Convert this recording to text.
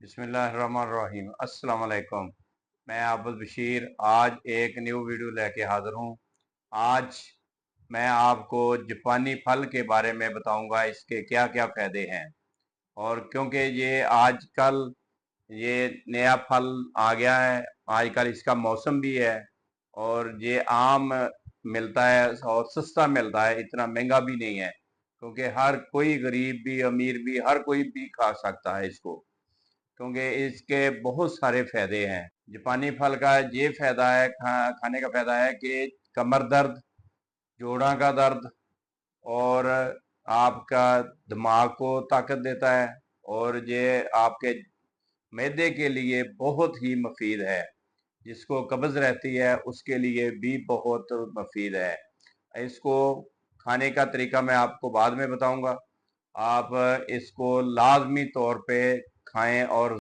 बिस्मिल्लाहिर्रहमानिर्रहीम। अस्सलाम वालेकुम। मैं आबुल बशीर आज एक न्यू वीडियो लेके हाजिर हूँ। आज मैं आपको जापानी फल के बारे में बताऊंगा, इसके क्या क्या फ़ायदे हैं। और क्योंकि ये आजकल ये नया फल आ गया है, आजकल इसका मौसम भी है और ये आम मिलता है और सस्ता मिलता है, इतना महंगा भी नहीं है। क्योंकि हर कोई गरीब भी अमीर भी हर कोई भी खा सकता है इसको, क्योंकि इसके बहुत सारे फायदे हैं। जापानी फल का ये फायदा है, खाने का फायदा है कि कमर दर्द, जोड़ों का दर्द और आपका दिमाग को ताकत देता है। और ये आपके मैदे के लिए बहुत ही मुफीद है। जिसको कब्ज रहती है उसके लिए भी बहुत मुफीद है। इसको खाने का तरीका मैं आपको बाद में बताऊंगा। आप इसको लाजमी तौर पे खाएं और